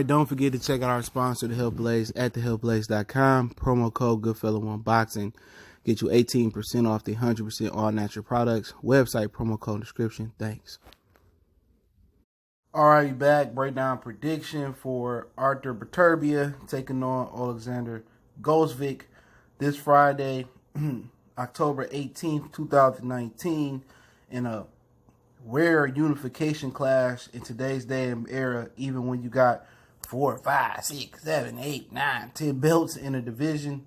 right, don't forget to check out our sponsor, The Health Blaze, at thehealthblaze.com. Promo code Goodfellow1Boxing. Get you 18% off the 100% all natural products. Website, promo code, description. Thanks. All right, back. Breakdown prediction for Artur Beterbiev taking on Oleksandr Gvozdyk this Friday, October 18th, 2019, in a rare unification clash in today's day and era, even when you got 4, 5, 6, 7, 8, 9, 10 belts in a division.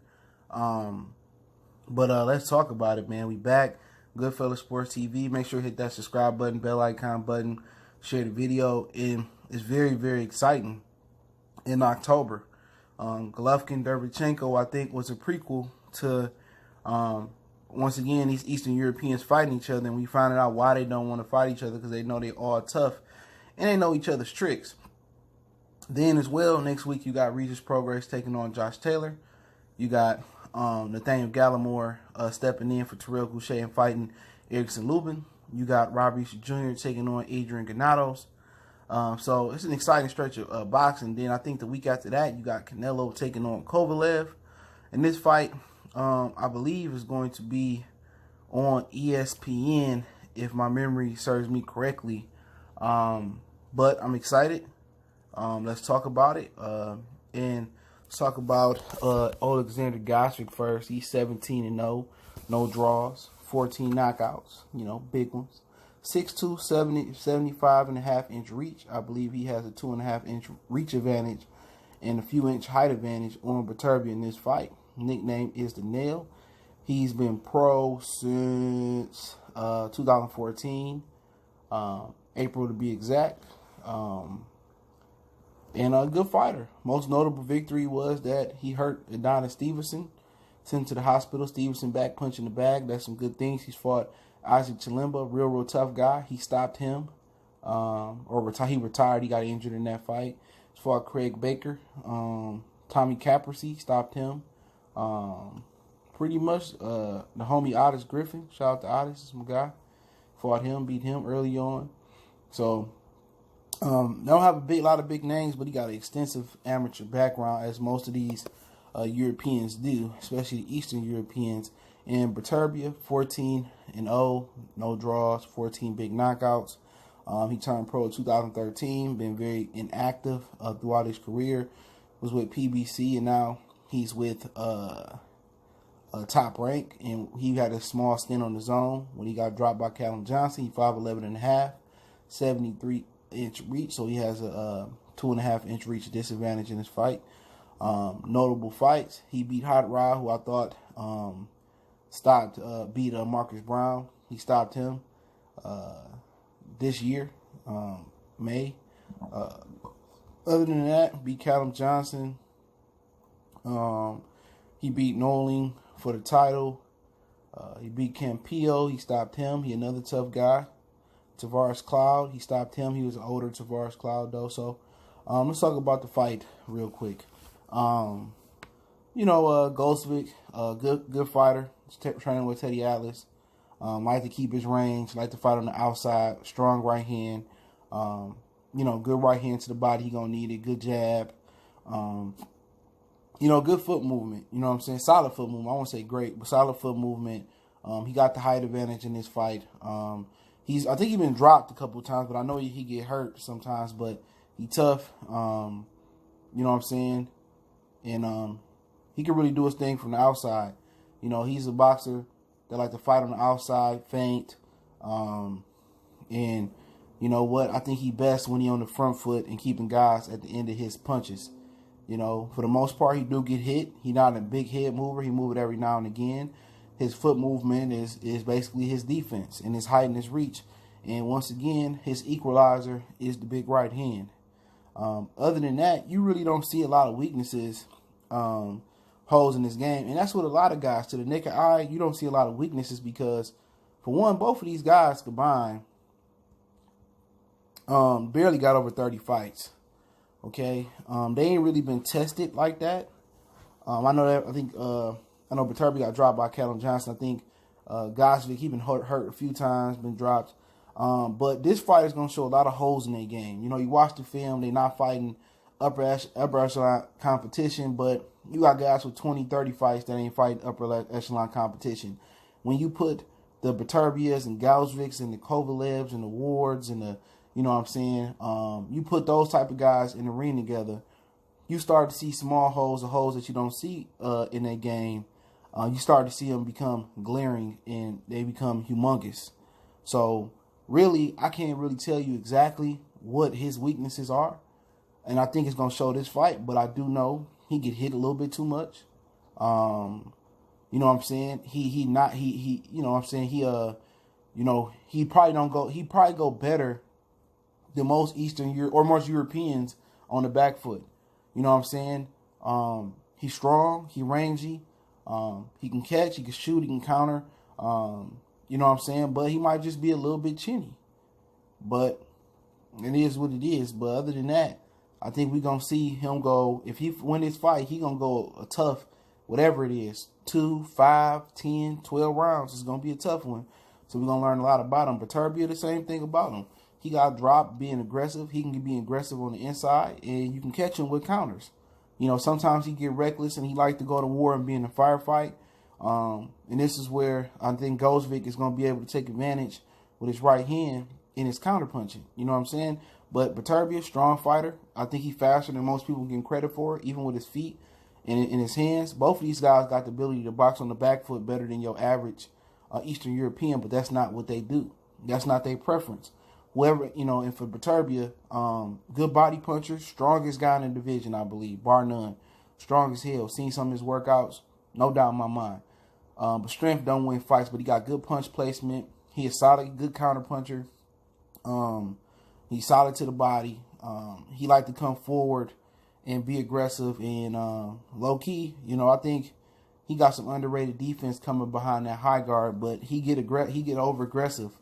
But let's talk about it, man. We back. Goodfellow Sports TV. Make sure you hit that subscribe button, bell icon button, share the video. And it's very, very exciting in October. Golovkin Derevchenko, I think, was a prequel to, once again, these Eastern Europeans fighting each other. And we found out why they don't want to fight each other, because they know they're all tough and they know each other's tricks. Then as well, next week, you got Regis Prograis taking on Josh Taylor. You got Nathaniel Gallimore stepping in for Terrell Goucher and fighting Erickson Lubin. You got Robbie Jr. taking on Adrian Granados. So it's an exciting stretch of boxing. Then I think the week after that, you got Canelo taking on Kovalev. And this fight, I believe, is going to be on ESPN, if my memory serves me correctly. But I'm excited. Let's talk about it. And let's talk about Oleksandr Gvozdyk first. He's 17-0, no draws, 14 knockouts, big ones. 6'2", 75.5-inch reach. I believe he has a 2.5-inch reach advantage and a few inch height advantage on Beterbiev in this fight. Nickname is the Nail. He's been pro since 2014, April to be exact. And a good fighter. Most notable victory was that he hurt Adonis Stevenson, sent him to the hospital. Stevenson back punching the bag. That's some good things. He's fought Isaac Chilemba, real tough guy. He stopped him. He retired. He got injured in that fight. He's fought Craig Baker. Tommy Caprese stopped him. Pretty much the homie Otis Griffin. Shout out to Otis. This is my guy. Fought him, beat him early on. So they don't have a lot of big names, but he got an extensive amateur background, as most of these Europeans do, especially the Eastern Europeans. And Beterbiev, 14-0, no draws, 14 big knockouts. He turned pro in 2013, been very inactive throughout his career. Was with PBC, and now he's with Top Rank. And he had a small stint on the zone when he got dropped by Callum Johnson. He 5'11.5", 73-inch reach, so he has a 2.5-inch reach disadvantage in his fight. Notable fights: he beat Hot Rod, who I thought beat Marcus Brown. He stopped him this year, May. Other than that, beat Callum Johnson. He beat Noling for the title. He beat Campillo. He stopped him. He another tough guy. Tavares Cloud. He stopped him. He was an older Tavares Cloud, though. So let's talk about the fight real quick. Gvozdyk, good fighter. Training with Teddy Atlas. Like to keep his range. Like to fight on the outside. Strong right hand. Good right hand to the body. He gonna need it. Good jab. Good foot movement. You know what I'm saying? Solid foot movement. I won't say great, but solid foot movement. He got the height advantage in this fight. I think he's been dropped a couple of times, but I know he get hurt sometimes. But he tough. You know what I'm saying? And he can really do his thing from the outside. He's a boxer that like to fight on the outside, feint. And you know what? I think he best when he on the front foot and keeping guys at the end of his punches. For the most part, he do get hit. He not a big head mover. He move it every now and again. His foot movement is basically his defense and his height and his reach. And once again, his equalizer is the big right hand. Other than that, you really don't see a lot of weaknesses, holes in this game. And that's what a lot of guys, to the naked eye, you don't see a lot of weaknesses because, for one, both of these guys combined barely got over 30 fights. Okay, they ain't really been tested like that. I know Beterbiev got dropped by Callum Johnson. I think Gvozdyk, he been hurt a few times, been dropped. But this fight is gonna show a lot of holes in their game. You watch the film; they're not fighting upper echelon competition, but you got guys with 20, 30 fights that ain't fighting upper echelon competition. When you put the Beterbievs and Gvozdyks and the Kovalevs and the Wards and the, you know what I'm saying, you put those type of guys in the ring together, you start to see small holes or holes that you don't see in that game. You start to see them become glaring and they become humongous. So really, I can't really tell you exactly what his weaknesses are. And I think it's going to show this fight, but I do know he get hit a little bit too much. You know what I'm saying? He you know what I'm saying? He probably go better than most most Europeans on the back foot. You know what I'm saying? He's strong, he rangy, he can catch, he can shoot, he can counter. You know what I'm saying? But he might just be a little bit chinny. But it is what it is. But other than that, I think we're going to see him go, if he win this fight, he going to go a tough, whatever it is, 2, 5, 10, 12 rounds. It's going to be a tough one. So we're going to learn a lot about him. Beterbiev, the same thing about him. He got dropped being aggressive. He can be aggressive on the inside, and you can catch him with counters. You know, sometimes he get reckless, and he like to go to war and be in a firefight. And this is where I think Gvozdyk is going to be able to take advantage with his right hand in his counter punching. You know what I'm saying? But Beterbiev, strong fighter. I think he's faster than most people give credit for, even with his feet and in his hands. Both of these guys got the ability to box on the back foot better than your average Eastern European, but that's not what they do. That's not their preference. Whoever, you know, and for Beterbiev, good body puncher, strongest guy in the division, I believe, bar none. Strong as hell. Seen some of his workouts, no doubt in my mind. But strength don't win fights, but he got good punch placement. He is solid, good counter puncher. He's solid to the body. He like to come forward and be aggressive and low key. You know, I think he got some underrated defense coming behind that high guard, but he get over aggressive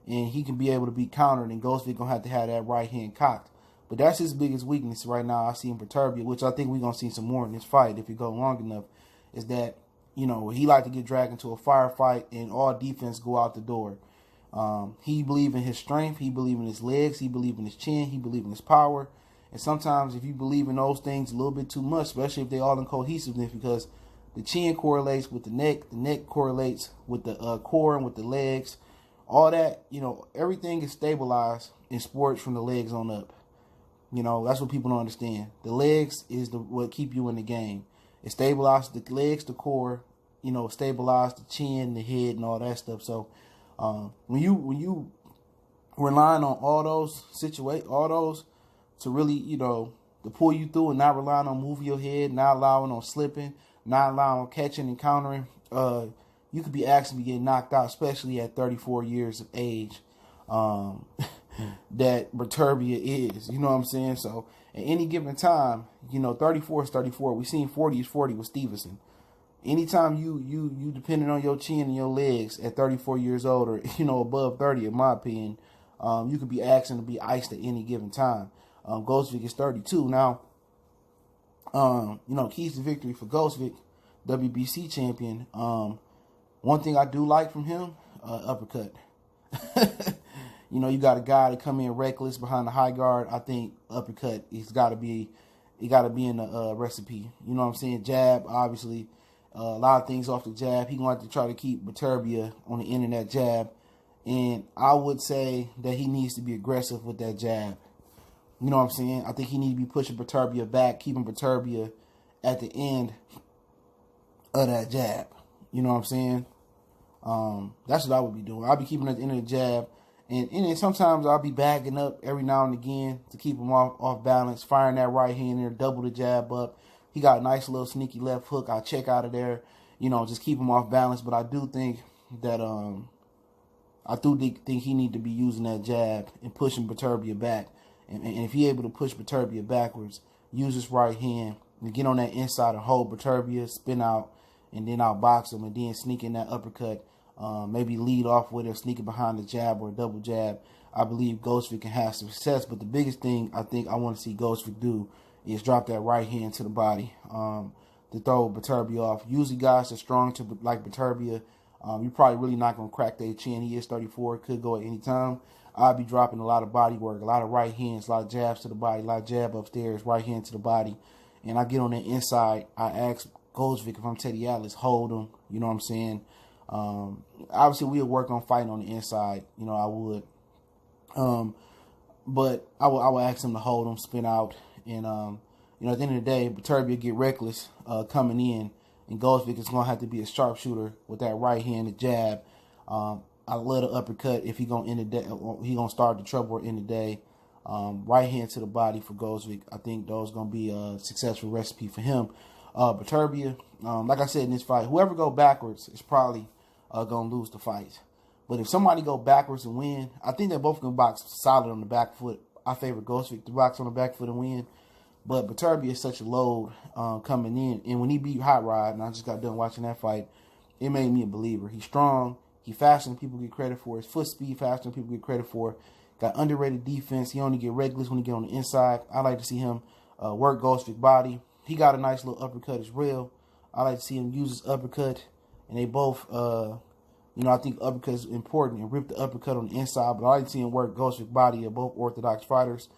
and he can be able to be countered. And Gvozdyk gonna have to have that right hand cocked. But that's his biggest weakness right now. I see in Beterbiev, which I think we're gonna see some more in this fight if it go long enough. Is that, you know, he like to get dragged into a firefight and all defense go out the door. He believe in his strength. He believe in his legs. He believe in his chin. He believe in his power. And sometimes if you believe in those things a little bit too much, especially if they all in cohesiveness, because the chin correlates with the neck correlates with the core and with the legs. All that, you know, everything is stabilized in sports from the legs on up. You know, that's what people don't understand. The legs is what keep you in the game. It stabilizes the legs, the core, you know, stabilize the chin, the head, and all that stuff. So when you relying on all those to really, you know, to pull you through and not relying on moving your head, not allowing on slipping, not allowing on catching and countering, you could be actually getting knocked out, especially at 34 years of age. That Beterbiev is, you know what I'm saying? So at any given time, you know, 34 is 34. We seen 40 is 40 with Stevenson. Anytime you depending on your chin and your legs at 34 years old, or, you know, above 30, in my opinion, you could be asking to be iced at any given time. Gvozdyk is 32 now. You know, keys to victory for Gvozdyk, WBC champion. One thing I do like from him, uppercut. You know, you got a guy that come in reckless behind the high guard. I think uppercut, it got to be in the recipe. You know what I'm saying? Jab, obviously. A lot of things off the jab. He going to have to try to keep Beterbiev on the end of that jab. And I would say that he needs to be aggressive with that jab. You know what I'm saying? I think he needs to be pushing Beterbiev back, keeping Beterbiev at the end of that jab. You know what I'm saying? That's what I would be doing. I'll be keeping at the end of the jab. And then sometimes I'll be bagging up every now and again to keep him off balance, firing that right hand there, double the jab up. He got a nice little sneaky left hook. I'll check out of there, you know, just keep him off balance. But I do think that think he need to be using that jab and pushing Beterbiev back. And if he able to push Beterbiev backwards, use his right hand and get on that inside and hold Beterbiev, spin out, and then I'll box him and then sneak in that uppercut. Maybe lead off with it, sneaking behind the jab or a double jab. I believe Gvozdyk can have success. But the biggest thing I think I want to see Gvozdyk do is drop that right hand to the body to throw Beterbiev off. Usually guys that are strong like Beterbiev, you're probably really not going to crack their chin. He is 34, could go at any time. I'll be dropping a lot of body work, a lot of right hands, a lot of jabs to the body, a lot of jab upstairs, right hand to the body. And I get on the inside. I ask Gvozdyk if I'm Teddy Atlas, hold him. You know what I'm saying? Obviously, we'll work on fighting on the inside. You know, I would. But I will ask him to hold him, spin out. And, you know, at the end of the day, Beterbiev get reckless coming in. And Gvozdyk is going to have to be a sharpshooter with that right hand, the jab. I love the uppercut if he going to end the day. He going to start the trouble or end the day. Right hand to the body for Gvozdyk. I think those going to be a successful recipe for him. Beterbiev, like I said in this fight, whoever go backwards is probably going to lose the fight. But if somebody go backwards and win, I think they're both going to box solid on the back foot. I favor Gvozdyk to box on the back foot and win. But Beterbiev is such a load coming in. And when he beat Hot Rod, and I just got done watching that fight, it made me a believer. He's strong. He's faster than people get credit for. His foot speed faster than people get credit for. Got underrated defense. He only get reckless when he get on the inside. I like to see him work Gvozdyk body. He got a nice little uppercut as well. I like to see him use his uppercut. And they both, you know, I think uppercut is important and rip the uppercut on the inside. But I like to see him work Gvozdyk body. They're both orthodox fighters.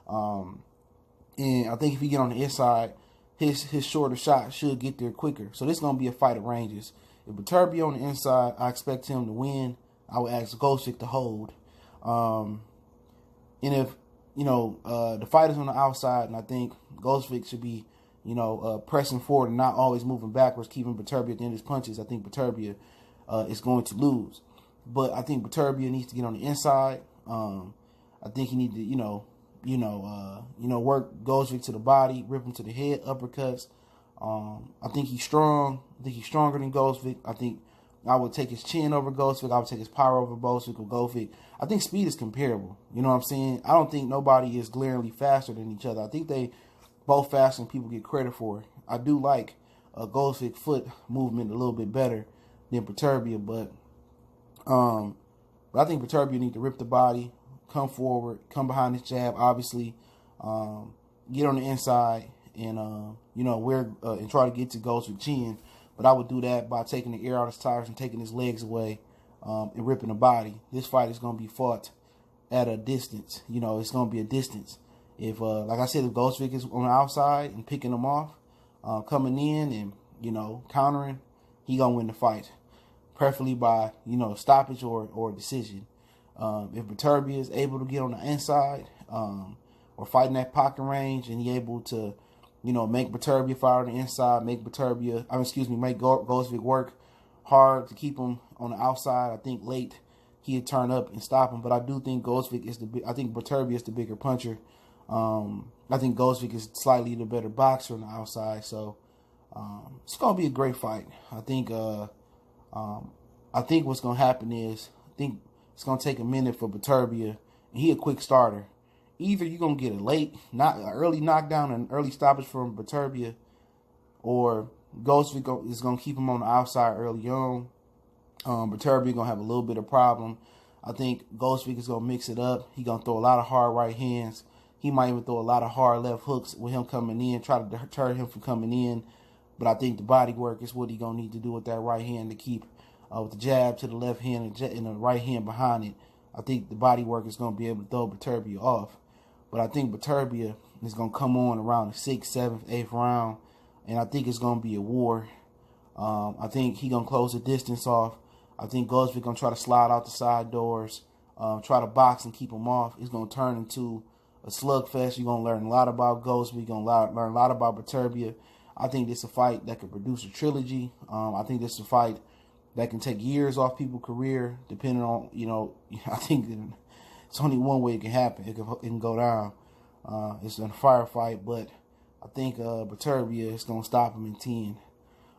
And I think if he get on the inside, his shorter shot should get there quicker. So this is going to be a fight of ranges. If Beterbiev on the inside, I expect him to win. I would ask Gvozdyk to hold. And if, you know, the fight is on the outside, and I think Gvozdyk should be, you know, pressing forward and not always moving backwards, keeping Beterbiev at the end of his punches, I think Beterbiev is going to lose. But I think Beterbiev needs to get on the inside. I think he needs to, you know, work Gvozdyk to the body, rip him to the head, uppercuts. I think he's strong. I think he's stronger than Gvozdyk. I think I would take his chin over Gvozdyk. I would take his power over Gvozdyk. I think speed is comparable. You know what I'm saying? I don't think nobody is glaringly faster than each other. I think they both faster than people get credit for. I do like Gvozdyk foot movement a little bit better than Beterbiev, but I think Beterbiev need to rip the body, come forward, come behind his jab, obviously, get on the inside, and you know, and try to get to Gvozdyk chin. But I would do that by taking the air out of his tires and taking his legs away and ripping the body. This fight is going to be fought at a distance. You know, it's going to be a distance. If, like I said, if Gvozdyk is on the outside and picking them off, coming in and, you know, countering, he going to win the fight. Preferably by, you know, stoppage or decision. If Beterbiev is able to get on the inside or fight in that pocket range and he able to, you know, make Beterbiev fight on the inside, make Gvozdyk work hard to keep him on the outside, I think late he'd turn up and stop him. But I do think I think Beterbiev is the bigger puncher. I think Gvozdyk is slightly the better boxer on the outside. So it's gonna be a great fight. I think what's gonna happen is it's going to take a minute for Beterbiev, and he a quick starter. Either you're going to get an early knockdown and early stoppage from Beterbiev, or Gvozdyk is going to keep him on the outside early on. Beterbiev going to have a little bit of problem. I think Gvozdyk is going to mix it up. He's going to throw a lot of hard right hands. He might even throw a lot of hard left hooks with him coming in, try to deter him from coming in. But I think the body work is what he's going to need to do with that right hand to keep with the jab to the left hand and the right hand behind it. I think the body work is going to be able to throw Beterbiev off. But I think Beterbiev is going to come on around the 6th, 7th, 8th round. And I think it's going to be a war. I think he's going to close the distance off. I think Gvozdyk going to try to slide out the side doors, try to box and keep him off. It's going to turn into a slugfest. You're going to learn a lot about Gvozdyk. You're going to learn a lot about Beterbiev. I think this is a fight that could produce a trilogy. I think this is a fight that can take years off people's career, depending on, you know, I think it's only one way it can happen. It can go down. It's a firefight, but I think Beterbiev is going to stop him in 10.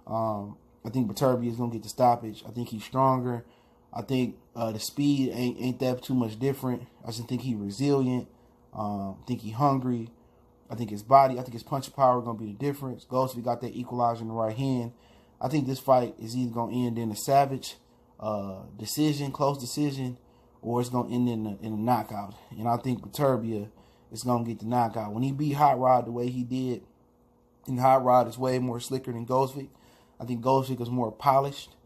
I think Beterbiev is going to get the stoppage. I think he's stronger. I think the speed ain't that too much different. I just think he's resilient. I think he's hungry. I think his punch power is going to be the difference. Gvozdyk got that equalizer in the right hand. I think this fight is either going to end in a savage decision, close decision, or it's going to end in a knockout. And I think Beterbiev is going to get the knockout. When he beat Hot Rod the way he did, and Hot Rod is way more slicker than Gvozdyk. I think Gvozdyk is more polished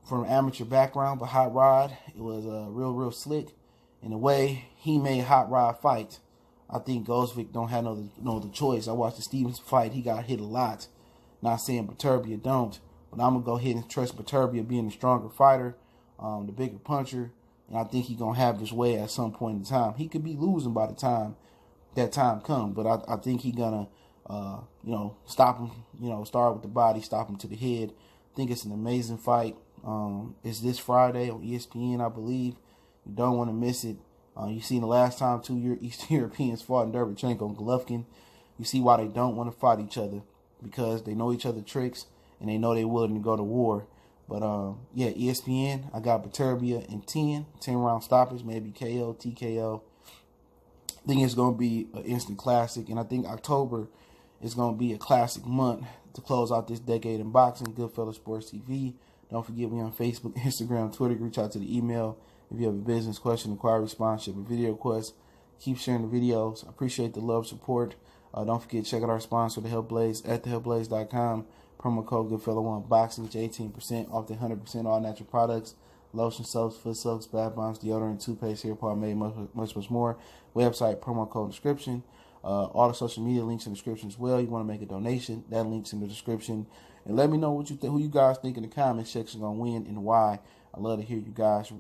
from an amateur background, but Hot Rod, it was real slick. in the way he made hot rod fights, I think Gvozdyk don't have no other choice. I watched the Stevens fight. He got hit a lot. Not saying Beterbiev don't, but I'm going to go ahead and trust Beterbiev being the stronger fighter, the bigger puncher, and I think he's going to have his way at some point in time. He could be losing by the time that time comes, but I think he's going to, stop him, start with the body, stop him to the head. I think it's an amazing fight. It's this Friday on ESPN, I believe. You don't want to miss it. You seen the last time two Eastern Europeans fought in Derbachenko and Golovkin. You see why they don't want to fight each other, because they know each other's tricks and they know they're willing to go to war. But yeah, ESPN, I got Beterbiev in 10 round stoppage, maybe KO, TKO. I think it's going to be an instant classic, and I think October is going to be a classic month to close out this decade in boxing. Goodfellas Sports TV. Don't forget, we on Facebook, Instagram, Twitter. Reach out to the email if you have a business question, inquiry, sponsorship, or video request. Keep sharing the videos. I appreciate the love, support. Don't forget, check out our sponsor, The Health Blaze, at thehealthblaze.com. Promo code Goodfella1 Boxing, 18% off the 100% all natural products. Lotion, soaps, foot soaps, bath bombs, deodorant, toothpaste, hair pomade, much more. Website, promo code description. All the social media links in the description as well. You want to make a donation, that link's in the description. And let me know what you think, who you guys think in the comment section going to win and why. I love to hear you guys'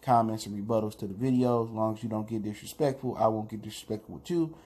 comments and rebuttals to the videos. As long as you don't get disrespectful, I won't get disrespectful with you.